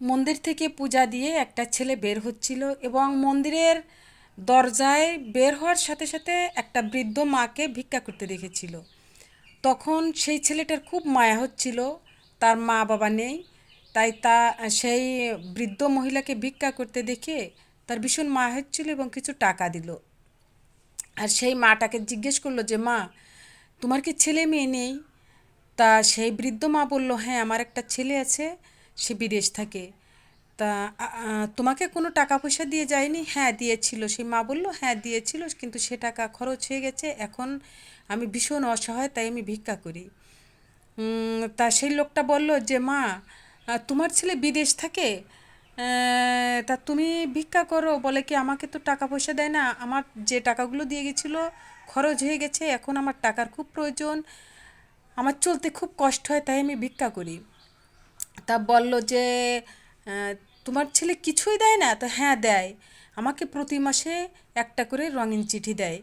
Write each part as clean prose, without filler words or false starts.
মন্দির থেকে পূজা দিয়ে একটা ছেলে বের হচ্ছিল এবং মন্দিরের দরজায় বের হওয়ার সাথে সাথে একটা বৃদ্ধ মাকে ভিক্ষা করতে দেখেছিল। তখন সেই ছেলেটার খুব মায়া হচ্ছিল, তার মা বাবা নেই, তাই সেই বৃদ্ধ মহিলাকে ভিক্ষা করতে দেখে তার ভীষণ মায়া হচ্ছিল এবং কিছু টাকা দিল। আর সেই মাটাকে জিজ্ঞেস করলো যে, মা, তোমার কি ছেলে মেয়ে নেই? তা সেই বৃদ্ধ মা বলল, হ্যাঁ, আমার একটা ছেলে আছে, সে বিদেশ থাকে। তা তোমাকে কোনো টাকা পয়সা দিয়ে যায়নি? হ্যাঁ, দিয়েছিল। সেই মা বলল, হ্যাঁ, দিয়েছিল, কিন্তু সে টাকা খরচ হয়ে গেছে, এখন আমি ভীষণ অসহায়, তাই আমি ভিক্ষা করি। তা সেই লোকটা বলল যে, মা, তোমার ছেলে বিদেশ থাকে, তা তুমি ভিক্ষা করো, বলে কি আমাকে তো টাকা পয়সা দেয় না, আমার যে টাকাগুলো দিয়ে গেছিলো খরচ হয়ে গেছে, এখন আমার টাকার খুব প্রয়োজন, আমার চলতে খুব কষ্ট হয়, তাই আমি ভিক্ষা করি। তা বলল যে, আহ, তোমার ছেলে কিছুই দেয় না? তো হ্যাঁ, দেয়, আমাকে প্রতি মাসে একটা করে রঙিন চিঠি দেয়।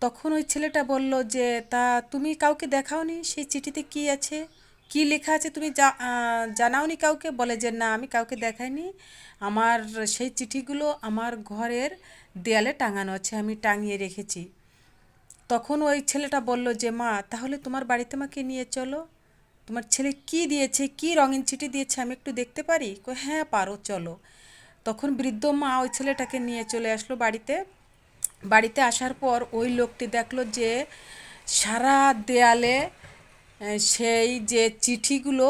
তখন ওই ছেলেটা বলল যে, তা তুমি কাউকে দেখাওনি, সেই চিঠিতে কি আছে, কি লেখা আছে, তুমি জানাওনি কাউকে? বলে যে, না, আমি কাউকে দেখাইনি, আমার সেই চিঠিগুলো আমার ঘরের দেয়ালে টাঙানো আছে, আমি টাঙিয়ে রেখেছি। তখন ওই ছেলেটা বলল যে, মা, তাহলে তোমার বাড়িতে আমাকে নিয়ে চলো, তোমার ছেলে কি দিয়েছে, কি রঙিন চিঠি দিয়েছে, আমি একটু দেখতে পারি? হ্যাঁ, পারো, চলো। তখন বৃদ্ধ মা ওই ছেলেটাকে নিয়ে চলে আসলো বাড়িতে। বাড়িতে আসার পর ওই লোকটি দেখলো যে সারা দেয়ালে সেই যে চিঠিগুলো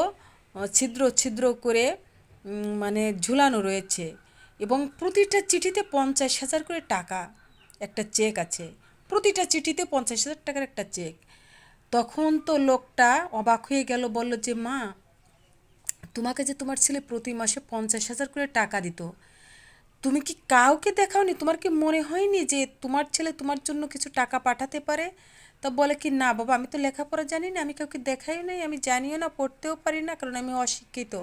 ছিদ্র ছিদ্র করে মানে ঝুলানো রয়েছে, এবং প্রতিটা চিঠিতে 50,000 করে টাকা, একটা চেক আছে, প্রতিটা চিঠিতে 50,000 টাকার একটা চেক। তখন তো লোকটা অবাক হয়ে গেল, বলল যে, মা, তোমাকে যে তোমার ছেলে প্রতি মাসে 50,000 করে টাকা দিত, তুমি কি কাউকে দেখাওনি? তোমার কি মনে হয়নি যে তোমার ছেলে তোমার জন্য কিছু টাকা পাঠাতে পারে? তা বলে কি, না বাবা, আমি তো লেখাপড়া জানি না, আমি কাউকে দেখাই নাই, আমি জানিও না, পড়তেও পারি না, কারণ আমি অশিক্ষিত।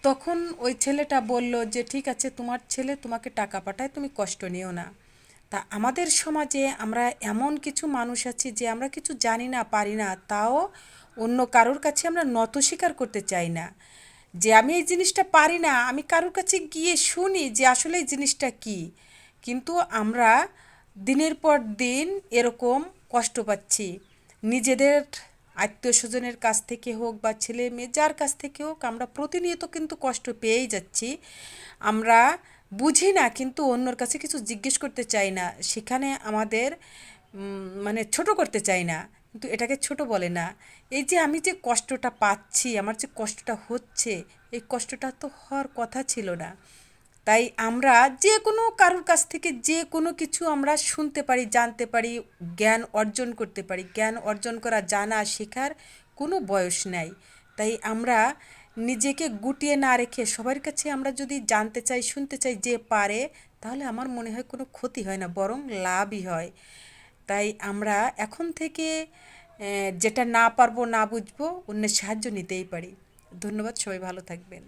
তখন ওই ছেলেটা বলল যে, ঠিক আছে, তোমার ছেলে তোমাকে টাকা পাঠায়, তুমি কষ্ট নিও না। তা আমাদের সমাজে আমরা এমন কিছু মানুষ আছি যে আমরা কিছু জানি না, পারি না, তাও অন্য কারোর কাছে আমরা নত স্বীকার করতে চাই না, যে আমি এই জিনিসটা পারি না, আমি কারোর কাছে গিয়ে শুনি যে আসলে এই জিনিসটা কী। কিন্তু আমরা দিনের পর দিন এরকম কষ্ট পাচ্ছি, নিজেদের আত্মীয় স্বজনের কাছ থেকে হোক বা ছেলে মেয়ে যার কাছ থেকে হোক, আমরা প্রতিনিয়ত কিন্তু কষ্ট পেয়েই যাচ্ছি। আমরা বুঝি না, কিন্তু অন্যর কাছে কিছু জিজ্ঞেস করতে চাই না, সেখানে আমাদের মানে ছোট করতে চাই না, কিন্তু এটাকে ছোট বলে না। এই যে আমি যে কষ্টটা পাচ্ছি, আমার যে কষ্টটা হচ্ছে, এই কষ্টটা তো হওয়ার কথা ছিল না। তাই আমরা যে কোনো কারোর কাছ থেকে যে কোনো কিছু আমরা শুনতে পারি, জানতে পারি, জ্ঞান অর্জন করতে পারি। জ্ঞান অর্জন করা, জানা, শেখার কোনো বয়স নাই। তাই আমরা নিজেকে গুটিয়ে না রেখে সবার কাছে আমরা যদি জানতে চাই, শুনতে চাই, যে পারে, তাহলে আমার মনে হয় কোনো ক্ষতি হয় না, বরং লাভই হয়। তাই আমরা এখন থেকে যেটা না পারবো, না বুঝবো, অন্যের সাহায্য নিতেই পারি। ধন্যবাদ, সবাই ভালো থাকবেন।